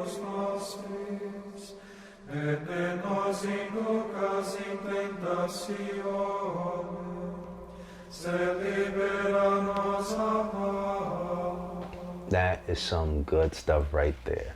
Deus nostris, et ne nos inducas in tentationem, sed libera nos a malo. That is some good stuff right there.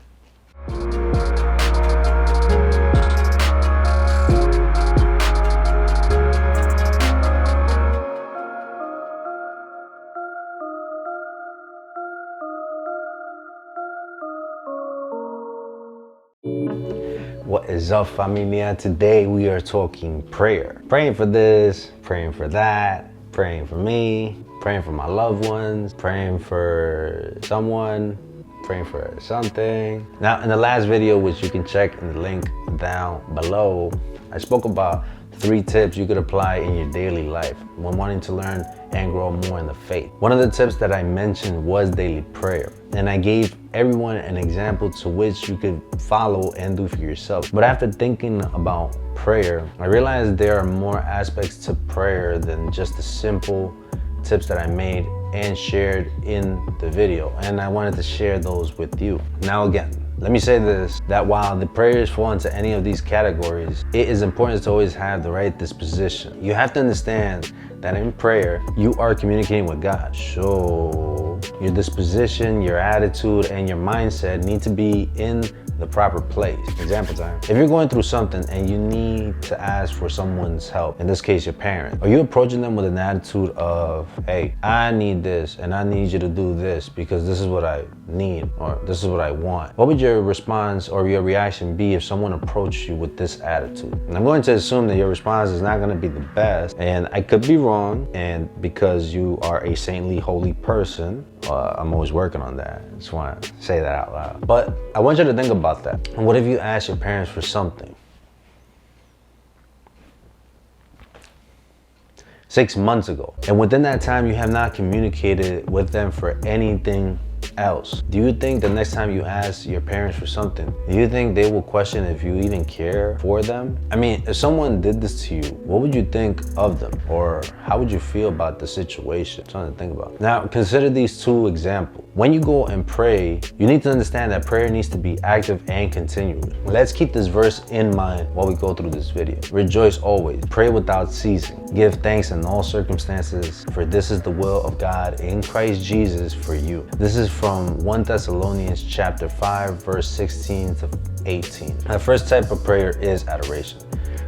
What is up, familia? Today we are talking prayer. Praying for this, praying for that, praying for me, praying for my loved ones, praying for someone, praying for something. Now, in the last video, which you can check in the link down below, I spoke about 3 tips you could apply in your daily life when wanting to learn and grow more in the faith. One of the tips that I mentioned was daily prayer, and I gave everyone an example to which you could follow and do for yourself. But after thinking about prayer, I realized there are more aspects to prayer than just the simple tips that I made and shared in the video, and I wanted to share those with you. Now again, let me say this, that while the prayers fall into any of these categories, it is important to always have the right disposition. You have to understand that in prayer, you are communicating with God. So your disposition, your attitude, and your mindset need to be in the proper place. Example time. If you're going through something and you need to ask for someone's help, in this case your parent, are you approaching them with an attitude of, hey, I need this and I need you to do this because this is what I need or this is what I want? What would your response or your reaction be if someone approached you with this attitude? And I'm going to assume that your response is not going to be the best, and I could be wrong, and because you are a saintly, holy person, I'm always working on that. I just want to say that out loud. But I want you to think about that. And what if you ask your parents for something 6 months ago, and within that time you have not communicated with them for anything else? Do you think the next time you ask your parents for something, do you think they will question if you even care for them? I mean, if someone did this to you, what would you think of them? Or how would you feel about the situation? Something to think about. Now, consider these 2 examples. When you go and pray, you need to understand that prayer needs to be active and continuous. Let's keep this verse in mind while we go through this video. Rejoice always, pray without ceasing, give thanks in all circumstances, for this is the will of God in Christ Jesus for you. This is from 1 Thessalonians chapter 5, verse 16 to 18. The first type of prayer is adoration.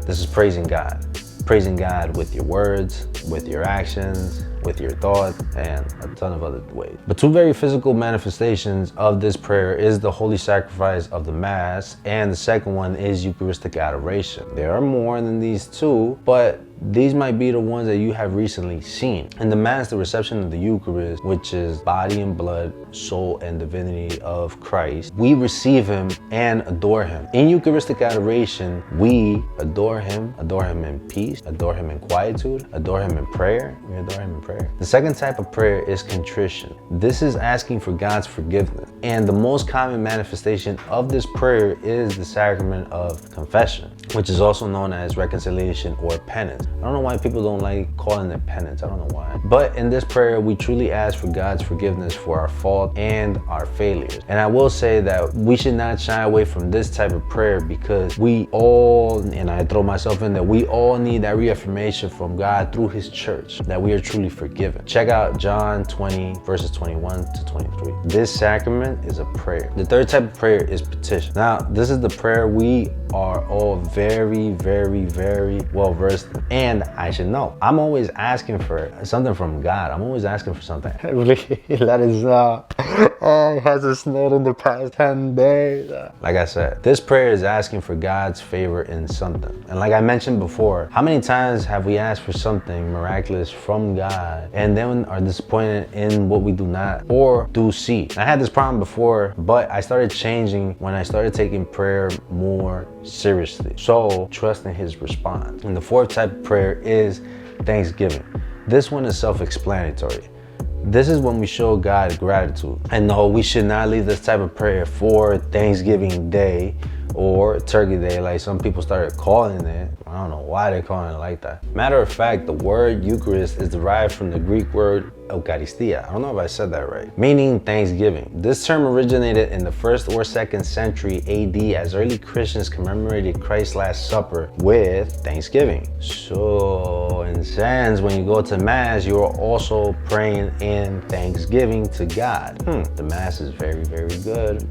This is praising God. Praising God with your words, with your actions, with your thoughts, and a ton of other ways. But 2 very physical manifestations of this prayer is the holy sacrifice of the Mass, and the second one is Eucharistic adoration. There are more than these 2, but these might be the ones that you have recently seen. In the Mass, the reception of the Eucharist, which is body and blood, soul and divinity of Christ, we receive Him and adore Him. In Eucharistic adoration, we adore Him in peace, adore Him in quietude, adore Him in prayer. We adore Him in prayer. The second type of prayer is contrition. This is asking for God's forgiveness. And the most common manifestation of this prayer is the sacrament of confession, which is also known as reconciliation or penance. I don't know why people don't like calling it penance. I don't know why. But in this prayer, we truly ask for God's forgiveness for our fault and our failures. And I will say that we should not shy away from this type of prayer, because we all, and I throw myself in there, we all need that reaffirmation from God through His church that we are truly forgiven. Check out John 20, verses 21 to 23. This sacrament is a prayer. The third type of prayer is petition. Now, this is the prayer we are all very, very, very well versed in. And I should know, I'm always asking for something from God. I'm always asking for something. That is it hasn't snowed in the past 10 days. Like I said, this prayer is asking for God's favor in something. And like I mentioned before, how many times have we asked for something miraculous from God and then are disappointed in what we do not or do see? I had this problem before, but I started changing when I started taking prayer more seriously. So trust in His response. And the fourth type of prayer is thanksgiving. This one is self-explanatory. This is when we show God gratitude. And no, we should not leave this type of prayer for Thanksgiving Day or Turkey Day, like some people started calling it. I don't know why they're calling it like that. Matter of fact, the word Eucharist is derived from the Greek word Eucharistia. I don't know if I said that right. Meaning thanksgiving. This term originated in the 1st or 2nd century AD as early Christians commemorated Christ's Last Supper with thanksgiving. So in a sense, when you go to Mass, you are also praying in thanksgiving to God. The Mass is very, very good.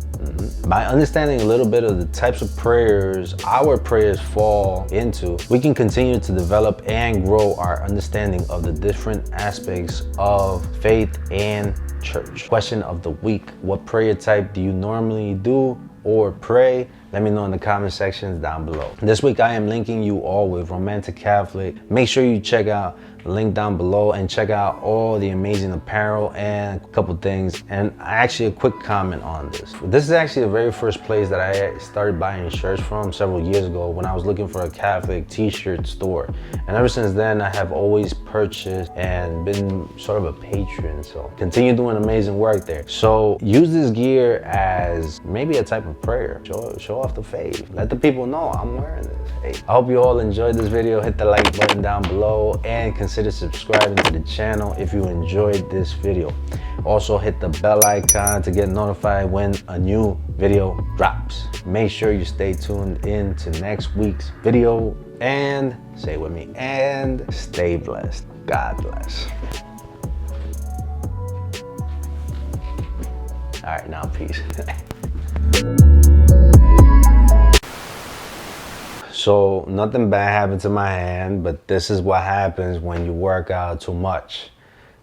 By understanding a little bit of the types of prayers our prayers fall into, we can continue to develop and grow our understanding of the different aspects of faith and church. Question of the week: what prayer type do you normally do or pray? Let me know in the comment sections down below. This week I am linking you all with Romantic Catholic. Make sure you check out the link down below and check out all the amazing apparel and a couple things. And actually a quick comment on this. This is actually the very first place that I started buying shirts from several years ago when I was looking for a Catholic t-shirt store. And ever since then I have always purchased and been sort of a patron. So continue doing amazing work there. So use this gear as maybe a type of prayer. Show off the faith. Let the people know I'm wearing this. Hey, I hope you all enjoyed this video. Hit the like button down below and consider subscribing to the channel if you enjoyed this video. Also hit the bell icon to get notified when a new video drops. Make sure you stay tuned in to next week's video and say it with me, and stay blessed. God bless. All right, now peace. So nothing bad happened to my hand, but this is what happens when you work out too much.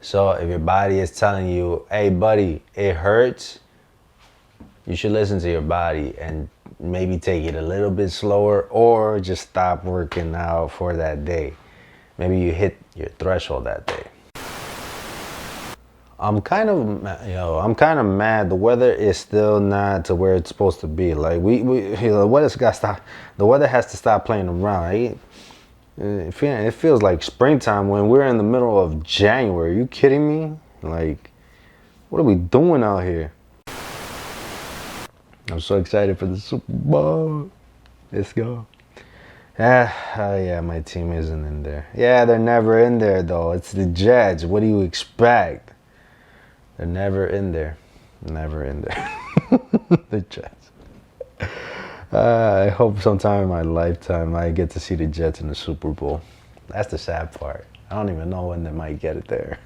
So if your body is telling you, hey buddy, it hurts, you should listen to your body and maybe take it a little bit slower, or just stop working out for that day. Maybe you hit your threshold that day. I'm kind of mad. The weather is still not to where it's supposed to be. Like the weather's got to stop. The weather has to stop playing around. Right? It feels like springtime when we're in the middle of January. Are you kidding me? Like, what are we doing out here? I'm so excited for the Super Bowl. Let's go. Yeah, my team isn't in there. Yeah, they're never in there though. It's the Jets. What do you expect? They're never in there. Never in there. The Jets. I hope sometime in my lifetime I get to see the Jets in the Super Bowl. That's the sad part. I don't even know when they might get it there.